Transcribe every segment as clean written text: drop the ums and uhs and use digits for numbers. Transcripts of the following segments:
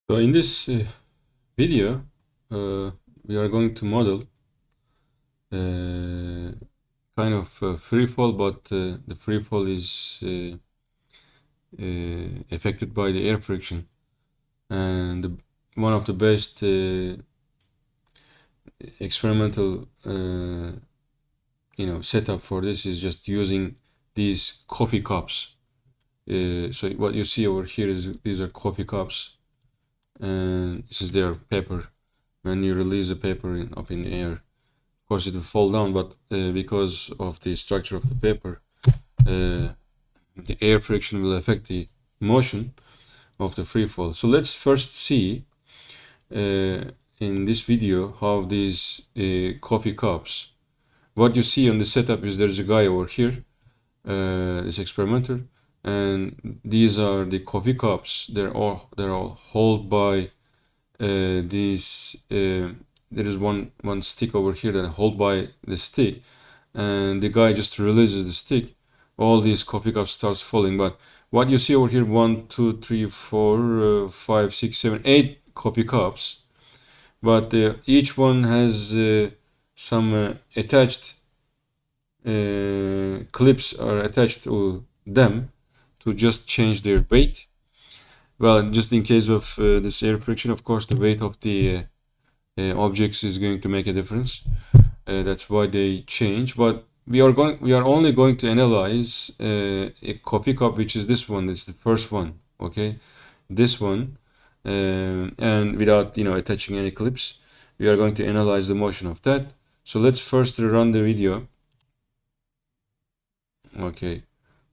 So in this video, we are going to model kind of free fall, but the free fall is affected by the air friction. And one of the best experimental setup for this is just using these coffee cups. So what you see over here is these are coffee cups, and this is their paper. When you release the paper up in the air, of course it will fall down, but because of the structure of the paper, the air friction will affect the motion of the free fall. So let's first see in this video how these coffee cups, what you see on the setup is there's a guy over here, this experimenter, and these are the coffee cups. They're all held by these there is one stick over here that hold by the stick, and the guy just releases the stick, all these coffee cups starts falling. But what you see over here, 1 2 3 4 5 6 7 8 coffee cups, but each one has some attached clips are attached to them to just change their weight. Well, just in case of this air friction, of course, the weight of the objects is going to make a difference. That's why they change. But we are only going to analyze a coffee cup, which is this one. It's the first one. Okay, this one, and without attaching any clips, we are going to analyze the motion of that. So let's first rerun the video. Okay,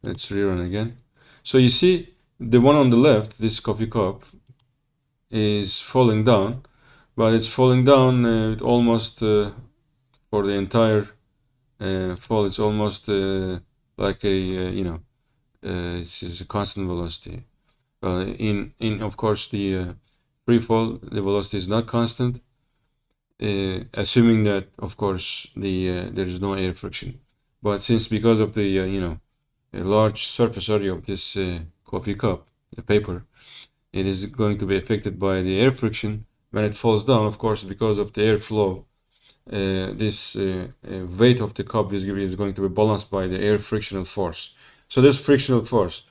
let's rerun again. So you see the one on the left, this coffee cup, is falling down, but it's falling down with almost for the entire fall. It's almost like a it's a constant velocity. Well, in of course the free fall, the velocity is not constant, assuming that of course there is no air friction. But since because of the a large surface area of this coffee cup, the paper, it is going to be affected by the air friction when it falls down. Of course, because of the airflow, this weight of the cup is going to be balanced by the air frictional force. So there's frictional force.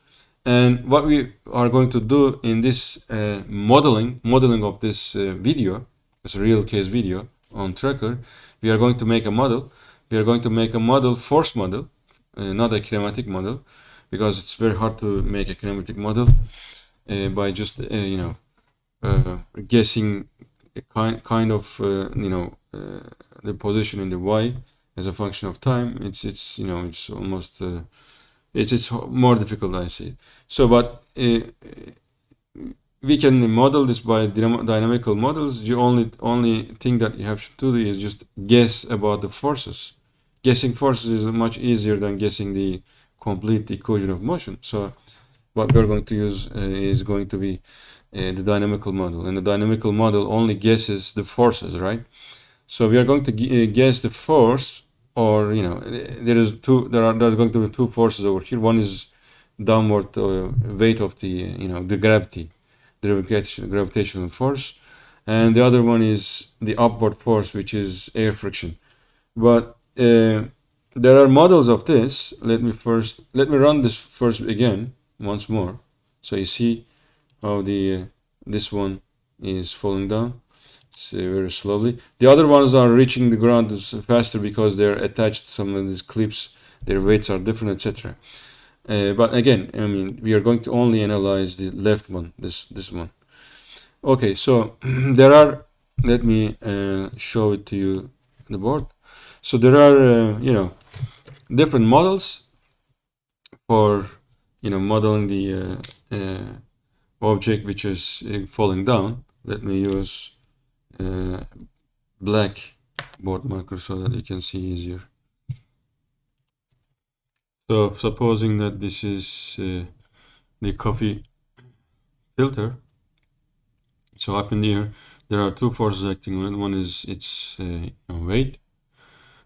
And what we are going to do in this modeling of this video, this real case video on Tracker, we are going to make a model. We are going to make a model, force model, not a kinematic model, because it's very hard to make a kinematic model by just guessing a kind of the position in the y as a function of time. It's almost it's more difficult, I see. So, but we can model this by dynamical models. The only thing that you have to do is just guess about the forces. Guessing forces is much easier than guessing the complete equation of motion. So what we're going to use is going to be the dynamical model, and the dynamical model only guesses the forces, right? So we are going to guess the force, or there's going to be two forces over here. One is downward weight of the the gravity, the gravitational force, and the other one is the upward force, which is air friction. But there are models of this. Let me run this first again once more, so you see how the this one is falling down very slowly. The other ones are reaching the ground faster because they're attached to some of these clips. Their weights are different, etc. But again, I mean, we are going to only analyze the left one, this one. Okay, so there are. Let me show it to you on the board. So there are different models for modeling the object which is falling down. Let me use black board marker so that you can see easier. So supposing that this is the coffee filter, so up in the air there are two forces acting on it. One is its weight,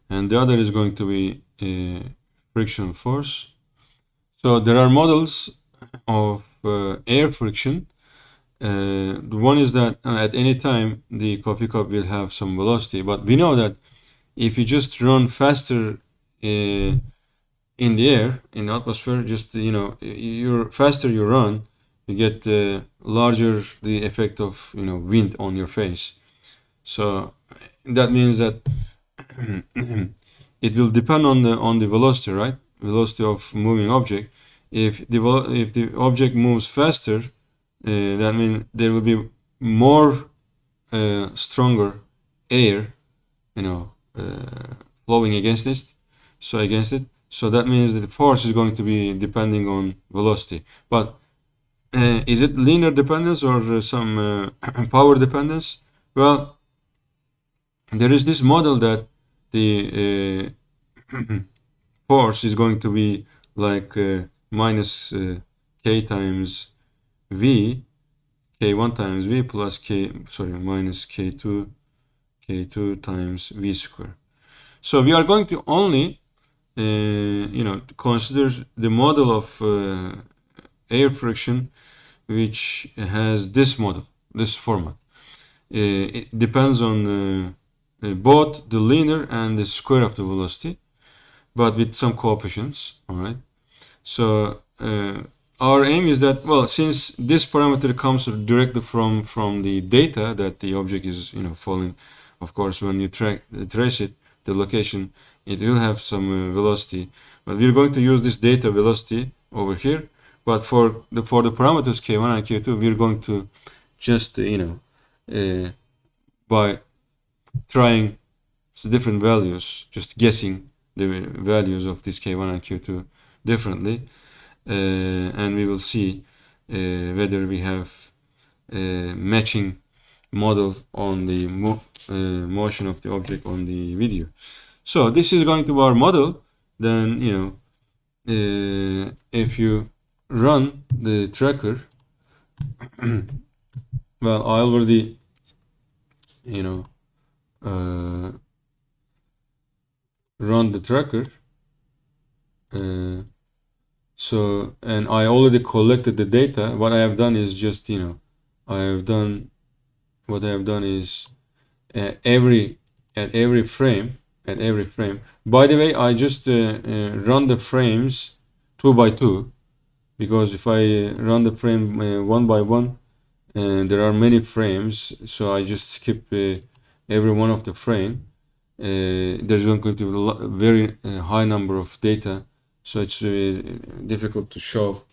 and the other is going to be friction force. So there are models of air friction The one is that at any time the coffee cup will have some velocity, but we know that if you just run faster in the air, in the atmosphere, just you're faster you run, you get larger the effect of wind on your face. So that means that it will depend on the velocity, right? Velocity of moving object. If the object moves faster, that means there will be more stronger air, flowing against it. So that means that the force is going to be depending on velocity. But is it linear dependence or some power dependence? Well, there is this model that the force is going to be like minus k times v, k1 times v plus minus k2 times v square. So we are going to only consider the model of air friction which has this model, this format. It depends on both the linear and the square of the velocity, but with some coefficients. All right. So our aim is that, well, since this parameter comes directly from the data that the object is falling, of course, when you trace it, the location, it will have some velocity. But we're going to use this data velocity over here. But for the parameters k1 and k2, we're going to just by trying different values, just guessing the values of this k1 and k2 differently, and we will see whether we have a matching model on the motion of the object on the video. So this is going to be our model. Then if you run the tracker, well, I already run the tracker, so, and I already collected the data. What I have done is just what I have done is at every frame. By the way, I just run the frames 2 by 2, because if I run the frame 1 by 1, there are many frames, so I just skip every one of the frame. There's going to be a very high number of data, so it's difficult to show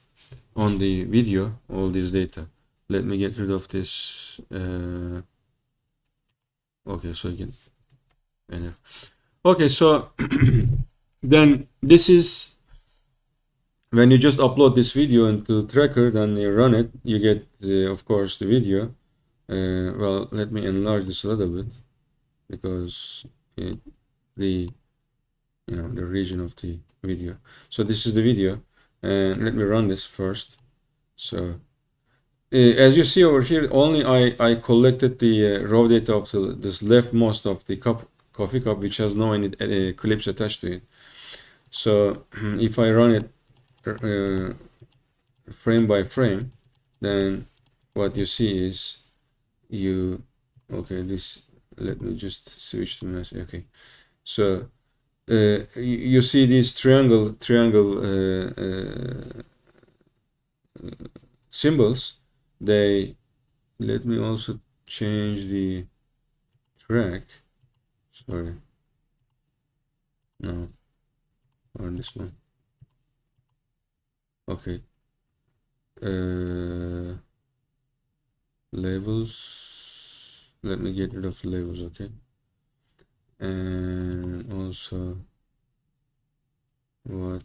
on the video all this data. Let me get rid of this. Okay, so again, okay, so then this is when you just upload this video into Tracker, then you run it, you get of course the video. Well, let me enlarge this a little bit, because the region of the video. So this is the video, and let me run this first. So as you see over here, only I collected the raw data of this leftmost of the coffee cup, which has no any clips attached to it. So if I run it frame by frame, then what you see is let me just switch to message. Okay, so you see these triangle symbols. Let me also change the track. Sorry, no, or this one. Okay, labels. Let me get rid of the labels. Okay, and also what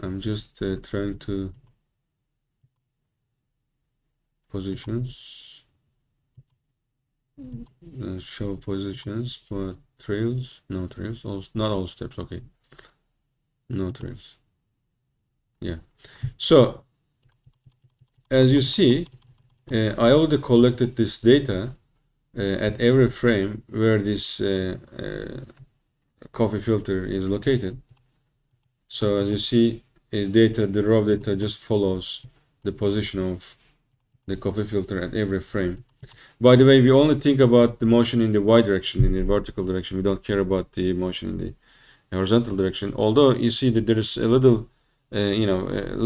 I'm just trying to positions, show positions, but trails, no trails, not all steps. Okay, no trails. Yeah, so as you see, I already collected this data at every frame where this coffee filter is located. So as you see, data, the raw data just follows the position of the copy filter at every frame. By the way, we only think about the motion in the y direction, in the vertical direction. We don't care about the motion in the horizontal direction. Although you see that there is a little, a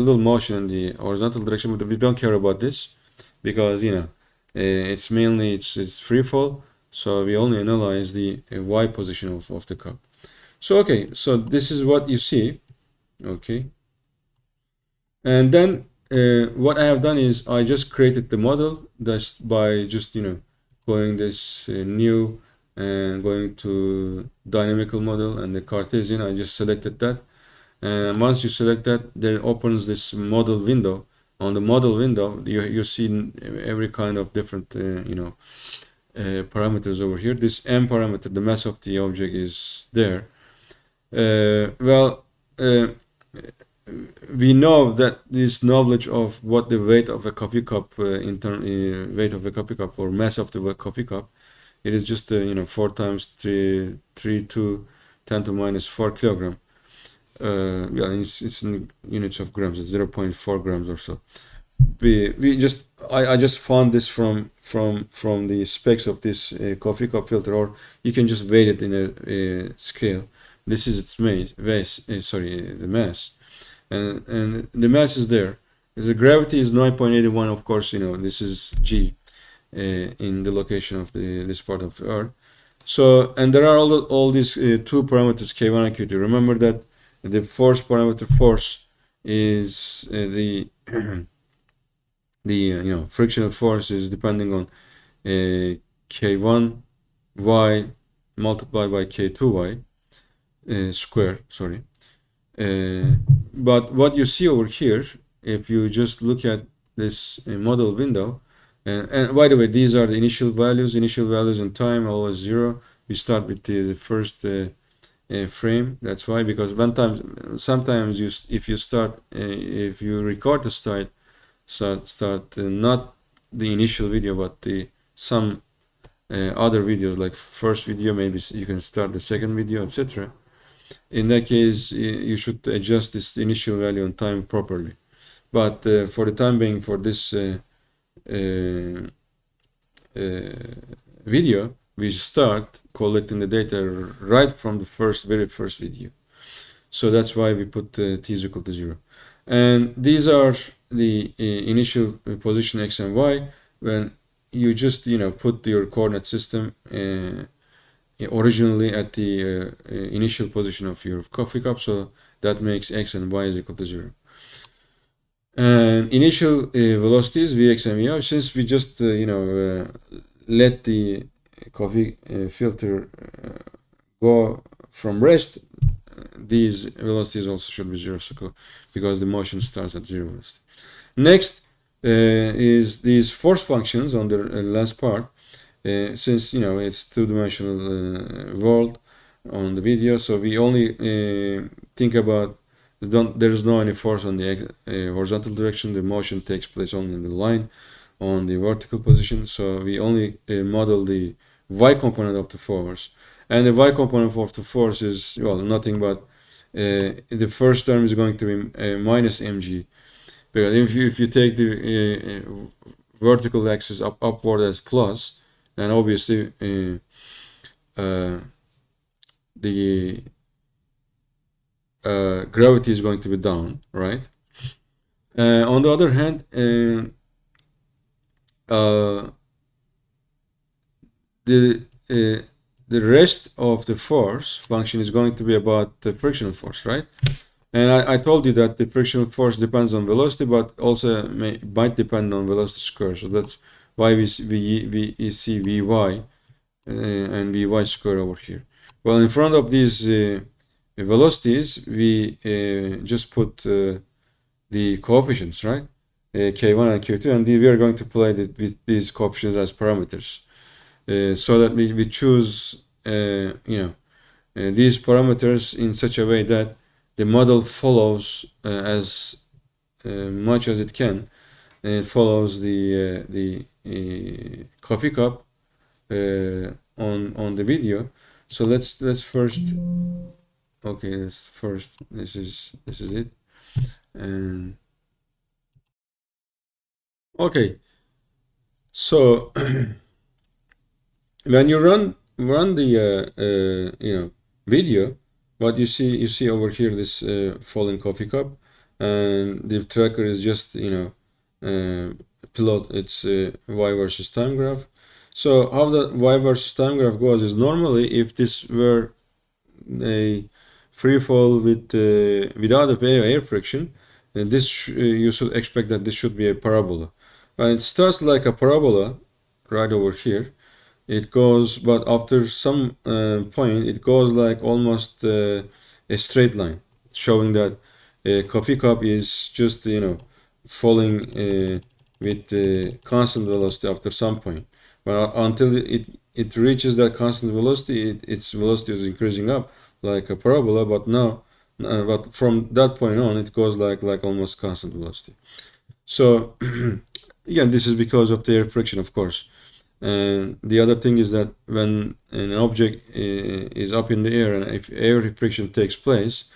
little motion in the horizontal direction, but we don't care about this because it's mainly it's free fall. So we only analyze the y position of the cup. So okay, so this is what you see. Okay, and then what I have done is I just created the model just by going this new and going to dynamical model and the Cartesian. I just selected that, and once you select that, then opens this model window. On the model window, you see every kind of different parameters over here. This m parameter, the mass of the object, is there. We know that this knowledge of what the weight of a coffee cup weight of a coffee cup or mass of the coffee cup, it is just 4 times 3 to 10 to minus 4 kilogram. It's in units of grams. It's 0.4 grams or so. I just found this from the specs of this coffee cup filter, or you can just weight it in a scale. This is its the mass, and the mass is there. The gravity is 9.81. Of course, this is g in the location of this part of the Earth. So, and there are all these two parameters, k1 and k2. Remember that the force parameter, force, is the frictional force is depending on k1 y multiplied by k2 y square. Sorry. But what you see over here, if you just look at this model window, and by the way, these are the initial values in time, always 0. We start with the first frame. That's why, because sometimes if you record the start not the initial video, but some other videos, like first video, maybe you can start the second video, etc. In that case, you should adjust this initial value on time properly. But for the time being, for this video, we start collecting the data right from the very first video. So that's why we put t is equal to 0. And these are the initial position x and y when you just put your coordinate system originally at the initial position of your coffee cup, so that makes x and y is equal to 0. And initial velocities vx and vy, since we just let the coffee filter go from rest, these velocities also should be 0, because the motion starts at 0 velocity. Next is these force functions on the last part. Since it's two-dimensional world on the video, so we only think about there's no any force on the horizontal direction. The motion takes place only in the line on the vertical position. So we only model the y component of the force, and the y component of the force is nothing but the first term is going to be minus mg, because if you take the vertical axis upward as plus, then obviously the gravity is going to be down, right? On the other hand, the rest of the force function is going to be about the frictional force, right? And I told you that the frictional force depends on velocity, but also might depend on velocity square. So that's why we see Vy and Vy square over here. Well, in front of these velocities, we just put the coefficients, right? K1 and K2, and we are going to play with these coefficients as parameters, so that we choose these parameters in such a way that the model follows as much as it can. It follows the coffee cup on the video. So let's first. Okay, this is it. And okay, so when you run the video, what you see over here this falling coffee cup, and the tracker is just plot its y versus time graph. So how the y versus time graph goes is, normally if this were a free fall with without air friction, you should expect that this should be a parabola. And it starts like a parabola right over here. It goes, but after some point, it goes like almost a straight line, showing that a coffee cup is just falling with constant velocity after some point. But until it reaches that constant velocity, its velocity is increasing up like a parabola. But now, but from that point on, it goes like almost constant velocity. So again, this is because of the air friction, of course. And the other thing is that when an object is up in the air, and if air friction takes place,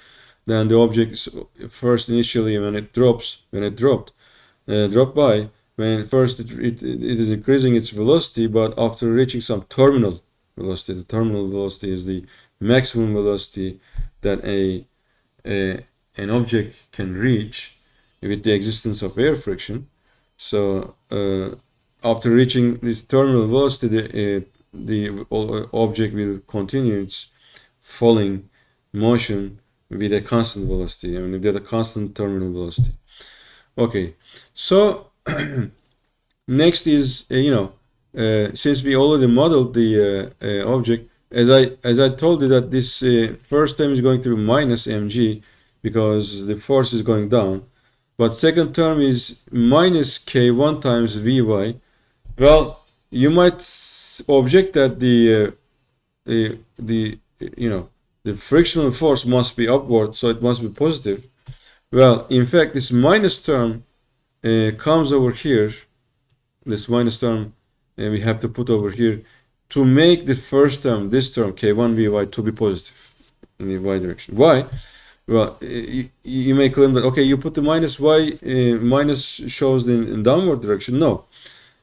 then the object first initially when it dropped by, when first it is increasing its velocity, but after reaching some terminal velocity, the terminal velocity is the maximum velocity that an object can reach with the existence of air friction. So after reaching this terminal velocity, the object will continue its falling motion with a constant velocity. I mean, with a constant terminal velocity. Okay, so next is since we already modeled the object, as I told you that this first term is going to be minus mg because the force is going down, but second term is minus k1 times vy. Well, you might object that the frictional force must be upward, so it must be positive. Well, in fact, this minus term comes over here. This minus term we have to put over here to make the first term, this term k1 vy, to be positive in the y direction. Why? Well, you may claim that, okay, you put the minus y, minus shows in downward direction. No.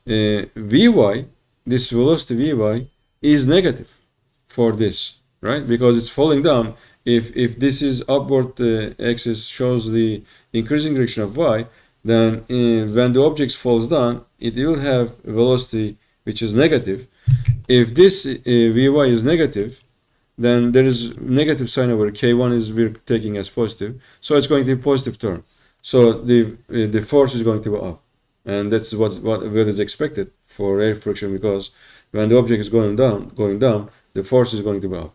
Vy, this velocity Vy, is negative for this, right? Because it's falling down. If this is upward axis shows the increasing direction of y, then when the object falls down, it will have velocity which is negative. If this Vy is negative, then there is negative sign over k1 is we're taking as positive, so it's going to be positive term. So the force is going to go up. And that's what is expected for air friction, because when the object is going down, the force is going to go up.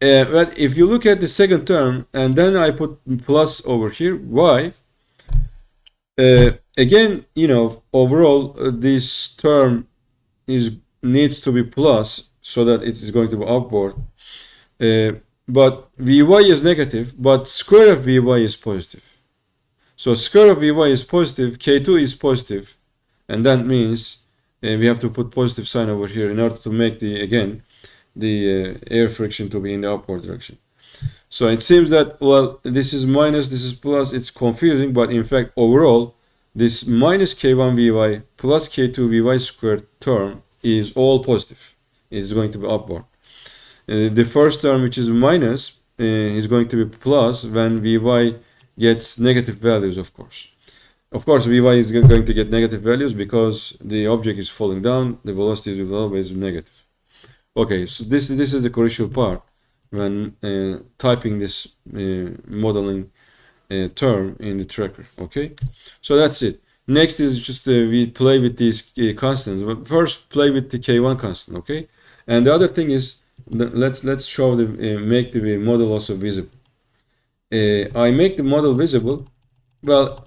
But if you look at the second term, and then I put plus over here, why? Again, overall, this term needs to be plus so that it is going to be upward. But Vy is negative, but square of Vy is positive. So square of Vy is positive, K2 is positive, and that means we have to put positive sign over here in order to make the air friction to be in the upward direction. So it seems that, well, this is minus, this is plus, it's confusing, but in fact, overall, this minus K1 Vy plus K2 Vy squared term is all positive. It's going to be upward. The first term, which is minus, is going to be plus when Vy gets negative values, of course. Of course, Vy is going to get negative values because the object is falling down, the velocity will always be negative. Okay, so this is the crucial part when typing this modeling term in the tracker. Okay, so that's it. Next is just we play with these constants. But first, play with the k1 constant. Okay, and the other thing is let's show the make the model also visible. I make the model visible. Well,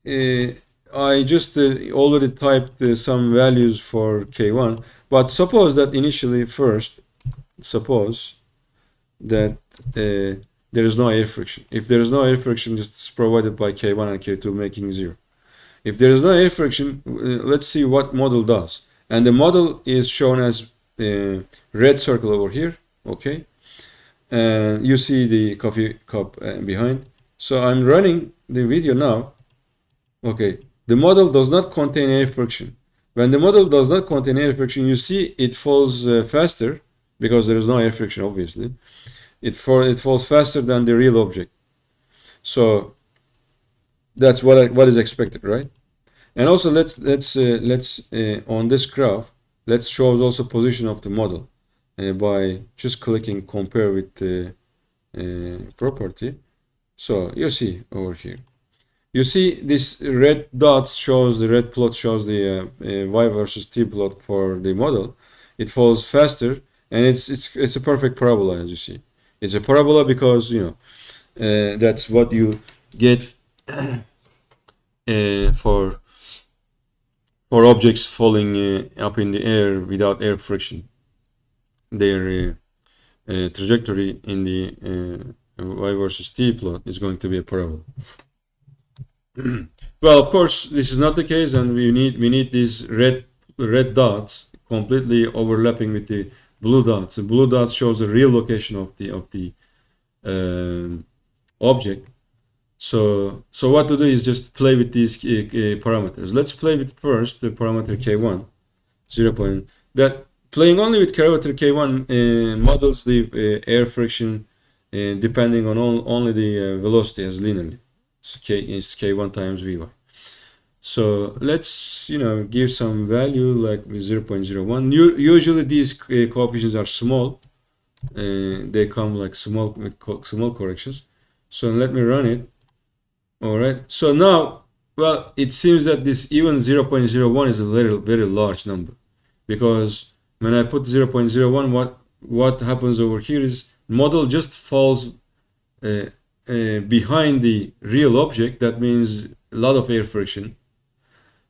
I just already typed some values for k1, but suppose that initially suppose that there is no air friction. If there is no air friction, just provided by k1 and k2 making 0. If there is no air friction, let's see what model does. And the model is shown as red circle over here. Okay, and you see the coffee cup behind. So I'm running the video now. Okay, the model does not contain air friction. When the model does not contain air friction, you see it falls faster because there is no air friction, obviously. It falls faster than the real object. So that's what is expected, right? And also let's on this graph, let's show also position of the model by just clicking compare with the property. So you see over here, you see this red dots shows the red plot shows the y versus t plot for the model. It falls faster, and it's a perfect parabola, as you see. It's a parabola because that's what you get for objects falling up in the air without air friction. Their trajectory in the y versus t plot is going to be a parabola. Well, of course, this is not the case, and we need these red dots completely overlapping with the blue dots. The blue dots shows the real location of the object. So what to do is just play with these parameters. Let's play with first the parameter k1, 0. That playing only with parameter k1 models the air friction depending on only the velocity as linearly. So k is k1 times vy. So let's give some value like 0.01. Usually these coefficients are small. They come like small corrections. So let me run it. All right. So now, well, it seems that this even 0.01 is a very large number, because when I put 0.01, what happens over here is model just falls behind the real object. That means a lot of air friction.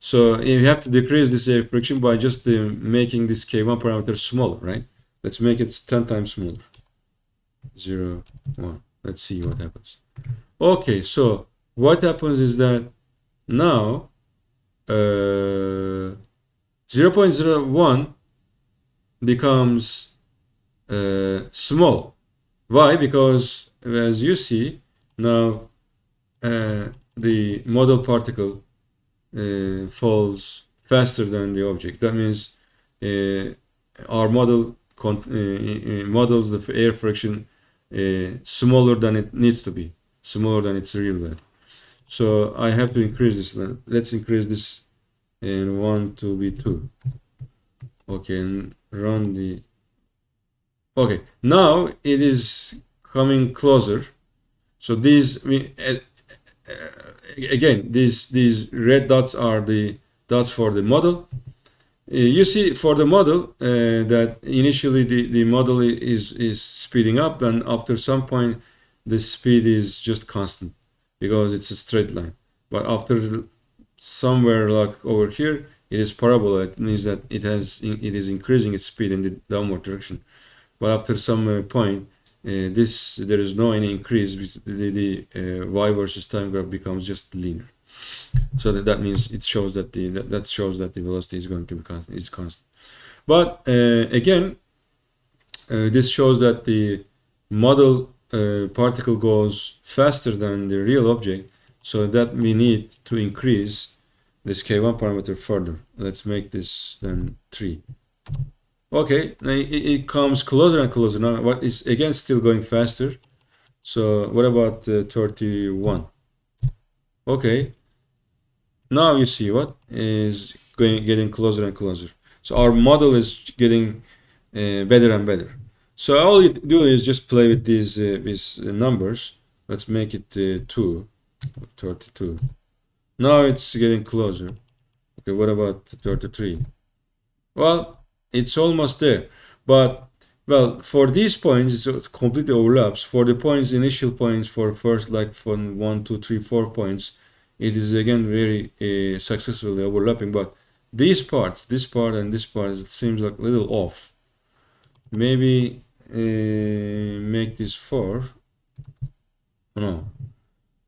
So you have to decrease this air friction by just making this k1 parameter smaller, right? Let's make it 10 times smaller. 0, 1. Let's see what happens. Okay, so what happens is that now 0.01 becomes small. Why? Because as you see now the model particle falls faster than the object. That means our model models the air friction smaller than it needs to be, smaller than its real value. So I have to increase this. Let's increase this and 1 to be 2. Okay, and run the. Okay, now it is coming closer. So these again, these red dots are the dots for the model. You see for the model that initially the model is speeding up, and after some point the speed is just constant because it's a straight line. But after somewhere like over here, it is parabola. It means that it is increasing its speed in the downward direction. But after some point, there is no any increase. The y versus time graph becomes just linear. So that means it shows that that shows that the velocity is going to be constant. But again, this shows that the model particle goes faster than the real object, so that we need to increase this k1 parameter further. Let's make this then 3. Okay, now it comes closer and closer. Now what is again still going faster. So what about 31? Okay, now you see what is getting closer and closer. So our model is getting better and better. So all you do is just play with these numbers. Let's make it 2, 32. Now it's getting closer. Okay, what about 33? Well, it's almost there. But, well, for these points, it completely overlaps. For the points, initial points, for first, like from 1, 2, 3, 4 points, it is again very successfully overlapping. But these parts, this part and this part, it seems like a little off. Maybe make this 4. No,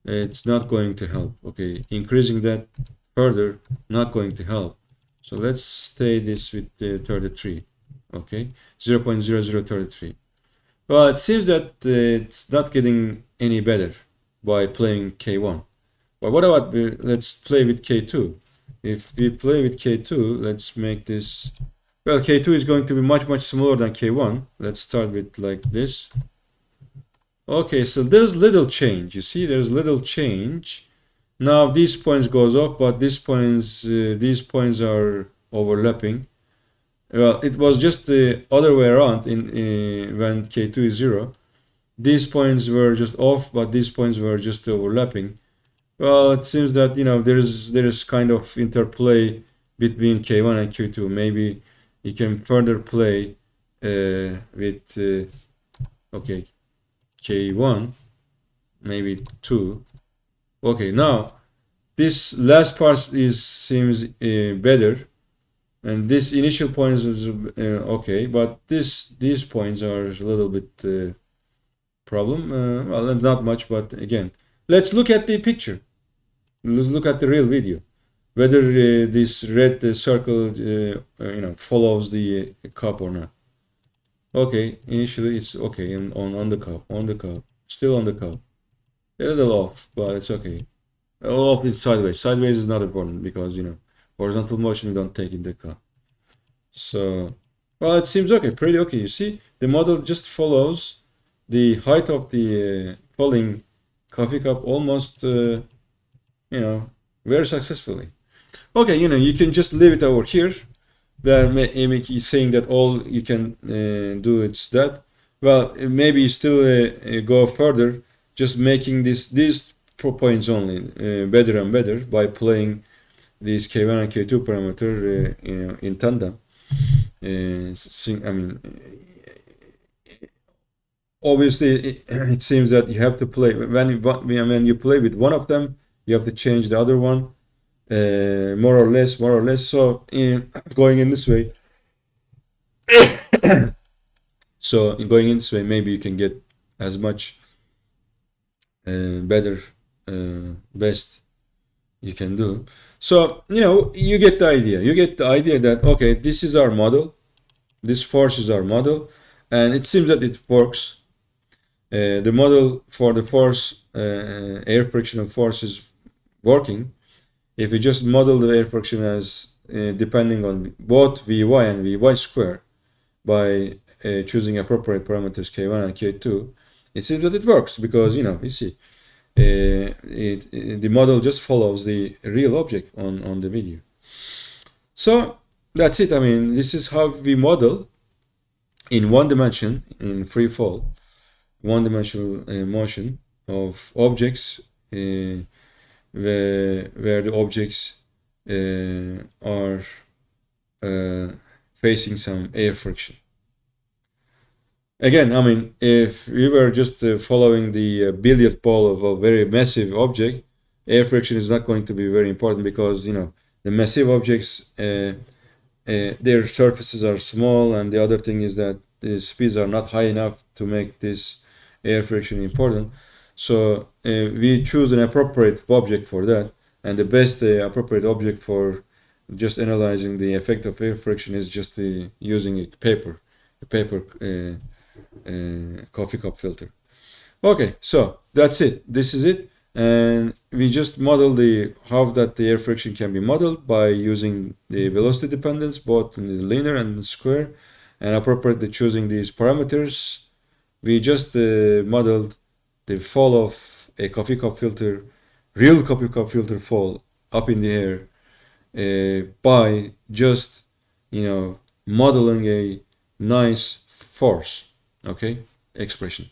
it's not going to help. Okay, increasing that further, not going to help. So let's stay this with 33. Okay, 0.0033. Well, it seems that it's not getting any better. by playing K1. But what about, let's play with K2. If we play with K2, let's make this, well, K2 is going to be much smaller than K1. Let's start with like this. Okay, so there's little change. You see, there's little change. Now these points goes off, but these points are overlapping. Well, it was just the other way around in when K2 is 0. These points were just off, but these points were just overlapping. Well, it seems that, you know, there is kind of interplay between K1 and Q2. Maybe you can further play with okay, K1, maybe 2. Okay, now this last part seems better, and this initial point is okay, but these points are a little bit problem. Well, not much, but again, let's look at the picture. Let's look at the real video, whether this red circle you know, follows the cup or not. Okay, initially it's okay, and on the cup, still on the cup. A little off, but it's okay. Off it's sideways. Sideways is not important because, you know, horizontal motion we don't take in the cup. So, well, it seems okay, pretty okay. You see, the model just follows the height of the falling coffee cup almost, you know, very successfully. Okay, you know, you can just leave it over here. There, Amy is saying that all you can do is that. Well, maybe you still go further, just making these points only better and better by playing these K1 and K2 parameter you know, in tandem. I mean, obviously, it seems that you have to play when you play with one of them, you have to change the other one, more or less. So, going in this way, maybe you can get as much better, best you can do. So, you know, you get the idea. You get the idea that, okay, this is our model. This force is our model, and it seems that it works. The model for the force, air frictional force, is working. If we just model the air friction as depending on both Vy and Vy square by choosing appropriate parameters K1 and K2, it seems that it works because, you know, you see, the model just follows the real object on the video. So that's it. I mean, this is how we model in one dimension, in free fall, one-dimensional motion of objects where the objects are facing some air friction. Again, I mean, if we were just following the billiard ball of a very massive object, air friction is not going to be very important because, you know, the massive objects, their surfaces are small, and the other thing is that the speeds are not high enough to make this air friction important. So we choose an appropriate object for that, and the best appropriate object for just analyzing the effect of air friction is just using a paper coffee cup filter. Okay, so that's it. This is it, and we just model how that the air friction can be modeled by using the velocity dependence both in the linear and the square, and appropriately choosing these parameters. We just modeled the fall of a coffee cup filter, real coffee cup filter fall up in the air by just, you know, modeling a nice force, okay, expression.